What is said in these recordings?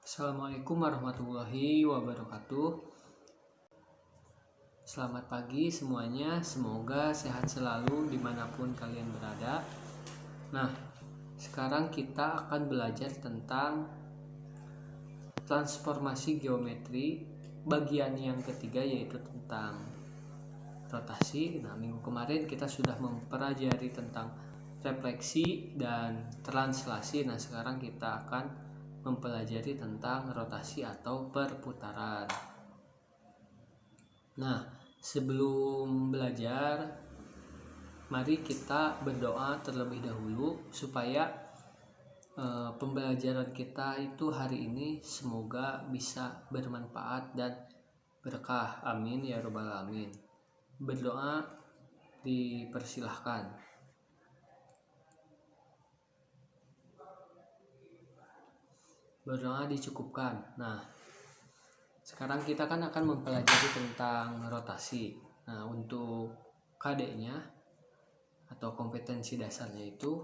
Assalamualaikum warahmatullahi wabarakatuh. Selamat pagi semuanya, semoga sehat selalu dimanapun kalian berada. Nah, sekarang kita akan belajar tentang transformasi geometri bagian yang ketiga, yaitu tentang rotasi. Nah, minggu kemarin kita sudah mempelajari tentang refleksi dan translasi. Nah, sekarang kita akan mempelajari tentang rotasi atau perputaran. Nah, sebelum belajar, mari kita berdoa terlebih dahulu supaya pembelajaran kita itu hari ini semoga bisa bermanfaat dan berkah. Amin ya robbal alamin. Berdoa dipersilahkan. Berdoa dicukupkan. Nah, sekarang kita kan akan mempelajari tentang rotasi. Nah, untuk KD-nya atau kompetensi dasarnya itu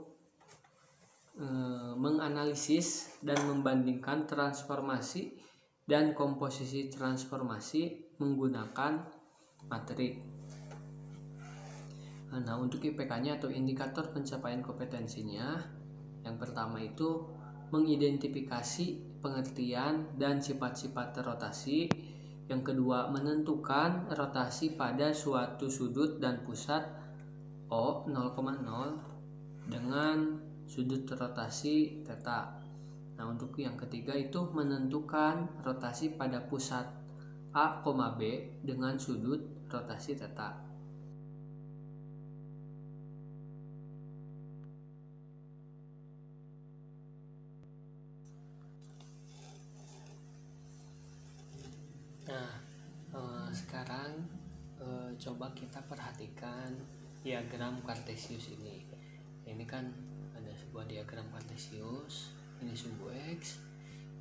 menganalisis dan membandingkan transformasi dan komposisi transformasi menggunakan materi. Nah, untuk IPK-nya atau indikator pencapaian kompetensinya, yang pertama itu mengidentifikasi pengertian dan sifat-sifat rotasi. Yang kedua, menentukan rotasi pada suatu sudut dan pusat O 0,0 dengan sudut rotasi theta. Nah, untuk yang ketiga itu menentukan rotasi pada pusat A, B dengan sudut rotasi theta. Nah, sekarang coba kita perhatikan diagram Kartesius ini. Ini kan ada sebuah diagram Kartesius. Ini sumbu X,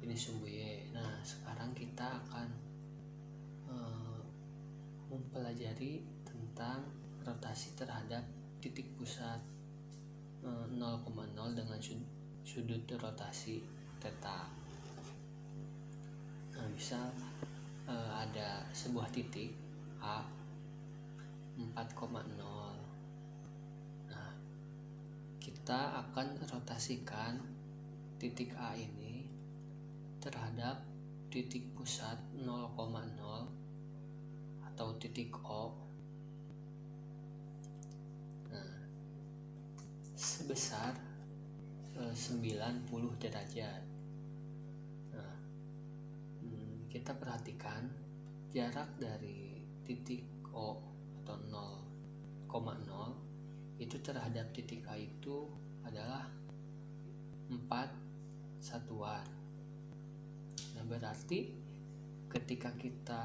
ini sumbu Y. Nah, sekarang kita akan mempelajari tentang rotasi terhadap titik pusat 0,0 dengan sudut rotasi theta. Nah, misal ada sebuah titik A 4,0. Nah, kita akan rotasikan titik A ini terhadap titik pusat 0,0 atau titik O. Nah, sebesar 90 derajat. Nah, kita perhatikan jarak dari titik O atau 0,0 itu terhadap titik A itu adalah 4 satuan. Nah, berarti ketika kita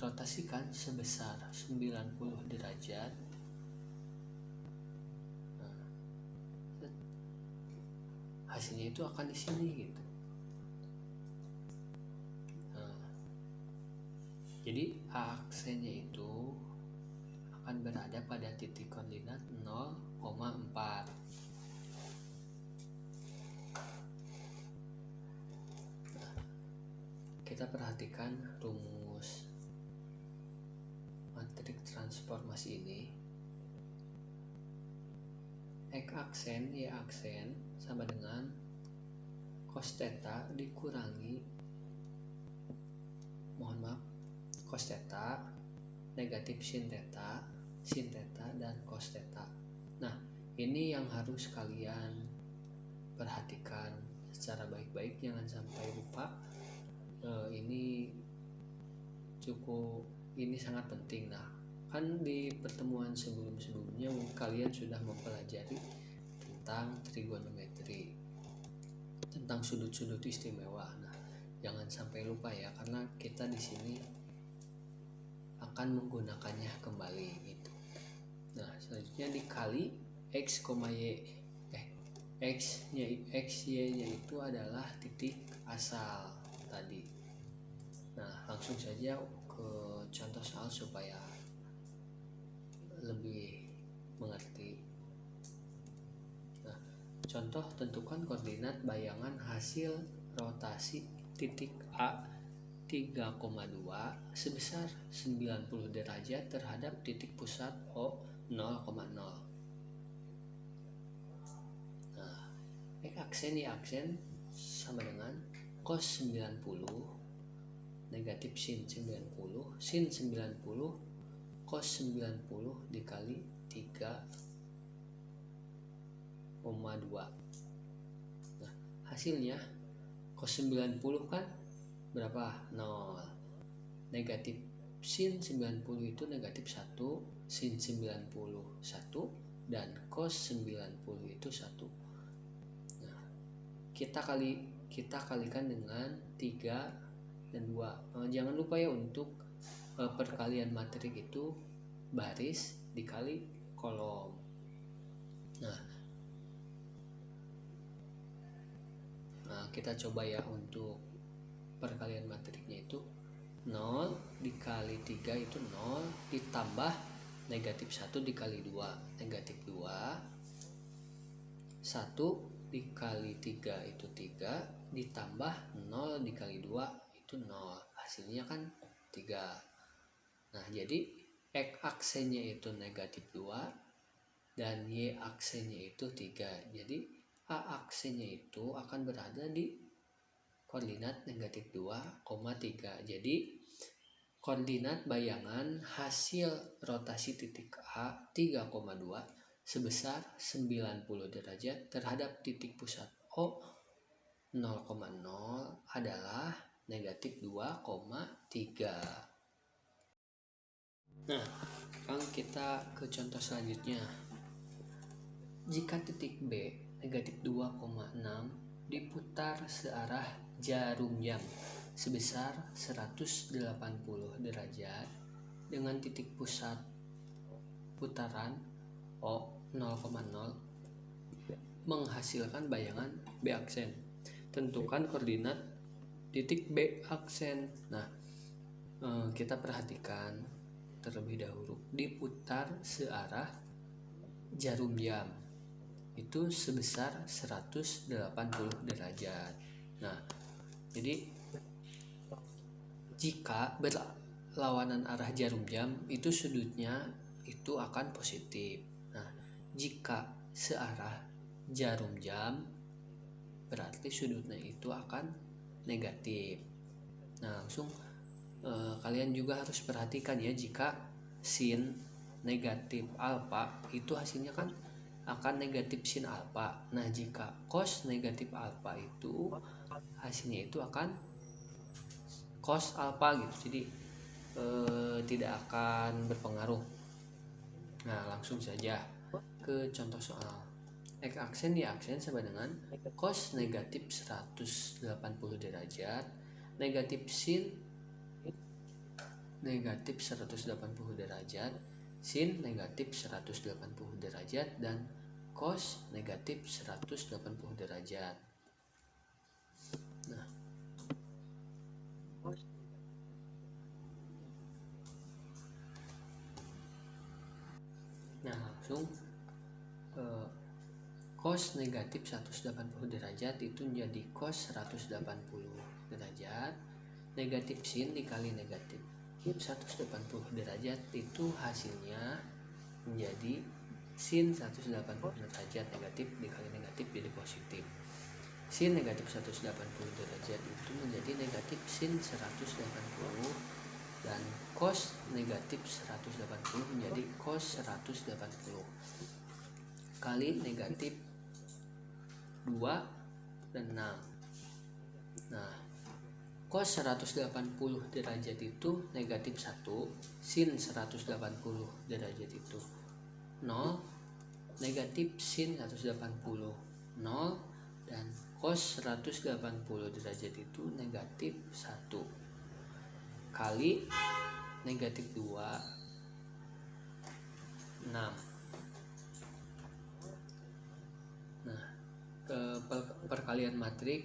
rotasikan sebesar 90 derajat, nah, hasilnya itu akan di sini gitu. Jadi aksennya itu akan berada pada titik koordinat 0,4. Nah, kita perhatikan rumus matriks transformasi ini. X aksen Y aksen sama dengan cos theta dikurangi cos theta negatif sin theta, dan cos theta. Nah, ini yang harus kalian perhatikan secara baik-baik, jangan sampai lupa. Ini sangat penting. Nah, kan di pertemuan sebelumnya kalian sudah mempelajari tentang trigonometri, tentang sudut-sudut istimewa. Nah, jangan sampai lupa ya, karena kita di sini akan menggunakannya kembali gitu. Nah, selanjutnya dikali X, Y. X Y-nya itu adalah titik asal tadi. Nah, langsung saja ke contoh soal supaya lebih mengerti. Nah, contoh, tentukan koordinat bayangan hasil rotasi titik A 3,2 sebesar 90 derajat terhadap titik pusat O 0,0. Nah, X aksen Y aksen sama dengan cos 90 negatif sin 90 sin 90 cos 90 dikali 3,2. Nah, hasilnya cos 90 kan berapa? 0. Negatif sin 90 itu negatif 1, sin 90 1, dan cos 90 itu 1. Nah, kita kalikan dengan 3 dan 2. Jangan lupa ya untuk perkalian matrik itu baris dikali kolom. Nah, kita coba ya untuk perkalian matriknya itu 0 dikali 3 itu 0 ditambah negatif 1 dikali 2 negatif 2, 1 dikali 3 itu 3 ditambah 0 dikali 2 itu 0, hasilnya kan 3. Nah, jadi X aksennya itu negatif 2 dan Y aksennya itu 3. Jadi A aksennya itu akan berada di koordinat negatif 2,3. Jadi koordinat bayangan hasil rotasi titik A 3,2 sebesar 90 derajat terhadap titik pusat O 0,0 adalah negatif 2,3. Nah, sekarang kita ke contoh selanjutnya. Jika titik B negatif 2,6 diputar searah jarum jam sebesar 180 derajat dengan titik pusat putaran O 0,0 menghasilkan bayangan B aksen. Tentukan koordinat titik B aksen. Nah, kita perhatikan terlebih dahulu diputar searah jarum jam itu sebesar 180 derajat. Nah, jadi jika berlawanan arah jarum jam itu sudutnya itu akan positif. Nah, jika searah jarum jam berarti sudutnya itu akan negatif. Nah, langsung kalian juga harus perhatikan ya, jika sin negatif alfa itu hasilnya kan akan negatif sin alfa. Nah, jika cos negatif alfa itu hasilnya itu akan cos alfa gitu. Jadi tidak akan berpengaruh. Nah, langsung saja ke contoh soal. X aksen Y aksen sama dengan cos negatif 180 derajat negatif sin negatif 180 derajat sin negatif 180 derajat dan cos negatif 180 derajat. Nah, langsung cos negatif 180 derajat itu menjadi cos 180 derajat negatif sin dikali negatif 180 derajat itu hasilnya menjadi sin 180 derajat negatif dikali negatif jadi positif. Sin negatif 180 derajat itu menjadi negatif sin 180 dan cos negatif 180 menjadi cos 180 kali negatif 2 dan 6. Nah, cos 180 derajat itu negatif 1, sin 180 derajat itu 0, negatif sin 180 0, dan cos 180 derajat itu negatif 1 kali negatif 2 6. Nah, perkalian matrik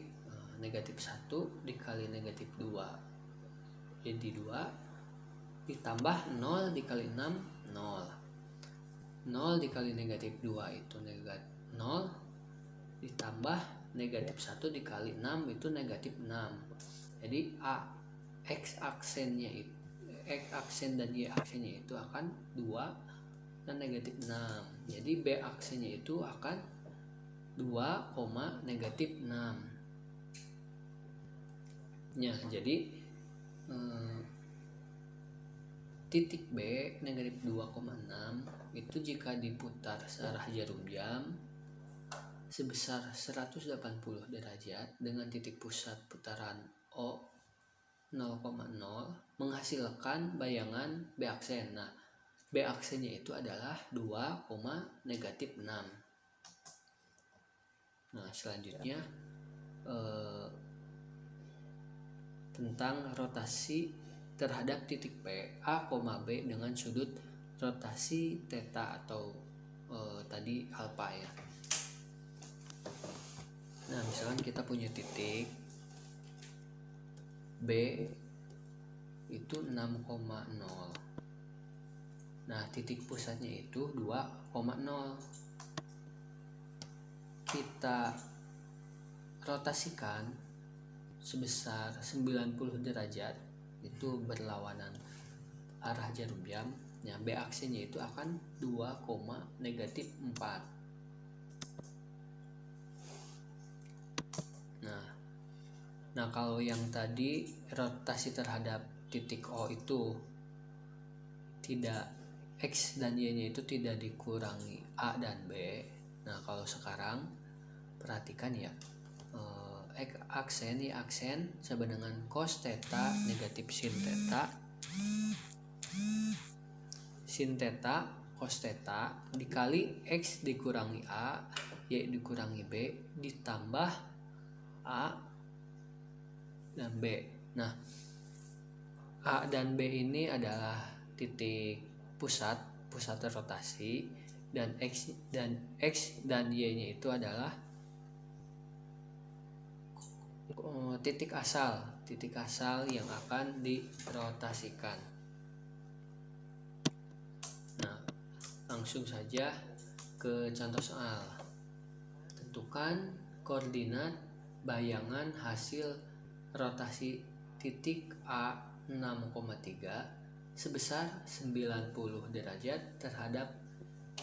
negatif 1 dikali negatif 2 jadi 2 ditambah 0 dikali 6 0 dikali negatif 2 itu negatif 0 ditambah negatif 1 dikali 6 itu negatif 6. Jadi X aksennya itu X aksen dan Y aksennya itu akan 2 dan negatif 6. Jadi B aksennya itu akan 2, negatif 6. Ya, jadi titik B negatif 2,6 itu jika diputar searah jarum jam sebesar 180 derajat dengan titik pusat putaran O 0,0 menghasilkan bayangan B aksen. Nah, B aksennya itu adalah 2, negatif 6. Nah, selanjutnya tentang rotasi terhadap titik P, A, B dengan sudut rotasi theta atau tadi alpha ya. Nah, misalkan kita punya titik B itu 6,0. Nah, titik pusatnya itu 2,0. Kita rotasikan sebesar 90 derajat itu berlawanan arah jarum jam. Nah, B aksennya itu akan 2, negatif 4. Nah, kalau yang tadi rotasi terhadap titik O itu tidak X dan Y-nya itu tidak dikurangi A dan B. Nah, kalau sekarang perhatikan ya, X aksen Y aksen sama dengan cos theta negatif sin theta. Sin theta cos theta dikali X dikurangi A, Y dikurangi B ditambah A dan B. Nah, A dan B ini adalah titik pusat rotasi dan X dan Y-nya itu adalah titik asal yang akan dirotasikan. Nah, langsung saja ke contoh soal. Tentukan koordinat bayangan hasil rotasi titik A 6,3 sebesar 90 derajat terhadap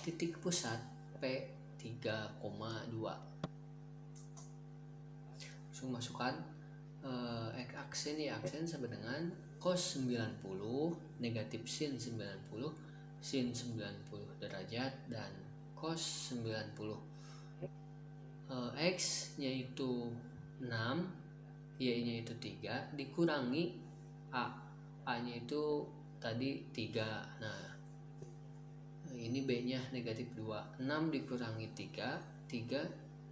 titik pusat P 3,2. Langsung masukkan X aksen Y aksen sama dengan cos 90 negatif sin 90 sin 90 derajat dan cos 90. X nya itu 6, Y-nya itu 3 dikurangi A-nya itu tadi 3. Nah, ini B-nya negatif 2. 6 dikurangi 3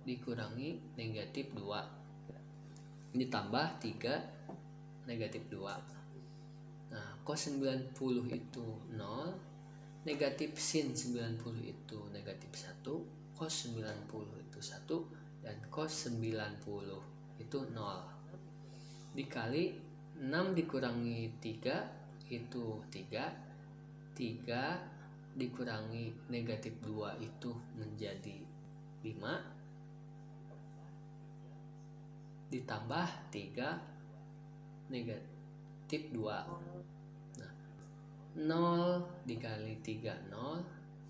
dikurangi negatif 2 ditambah 3 negatif 2. Nah, cos 90 itu 0, negatif sin 90 itu negatif 1, cos 90 itu 1 dan cos 90 itu 0. Dikali 6 dikurangi 3 itu 3 dikurangi negatif 2 itu menjadi 5 ditambah 3 negatif 2. Nah, 0 dikali 3 0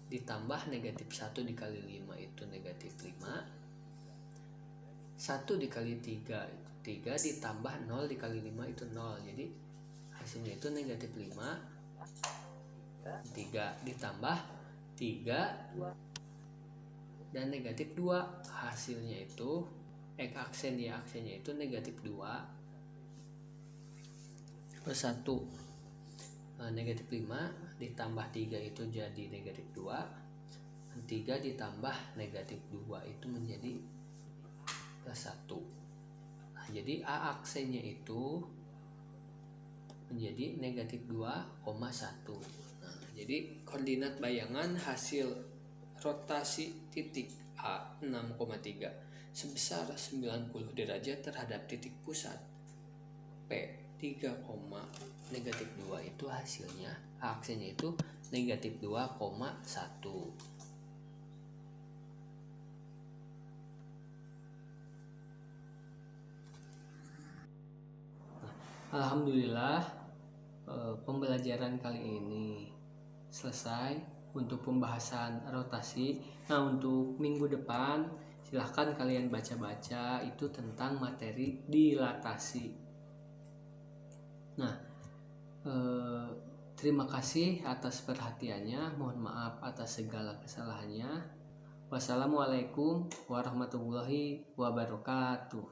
ditambah negatif 1 dikali 5 itu negatif 5. 1 dikali 3 itu 3 ditambah 0 dikali 5 itu 0. Jadi hasilnya itu negatif 5. 3 ditambah 3 dan negatif 2. Hasilnya itu X aksen Y aksennya itu negatif 2 per 1. Negatif 5 ditambah 3 itu jadi negatif 2. 3 ditambah negatif 2 itu menjadi plus 1. Jadi A aksennya itu menjadi negatif 2,1. Nah, jadi koordinat bayangan hasil rotasi titik A 6,3 sebesar 90 derajat terhadap titik pusat P 3, negatif 2 itu hasilnya A aksennya itu negatif 2,1. Alhamdulillah, pembelajaran kali ini selesai untuk pembahasan rotasi. Nah, untuk minggu depan silahkan kalian baca-baca itu tentang materi dilatasi. Nah, terima kasih atas perhatiannya. Mohon maaf atas segala kesalahannya. Wassalamualaikum warahmatullahi wabarakatuh.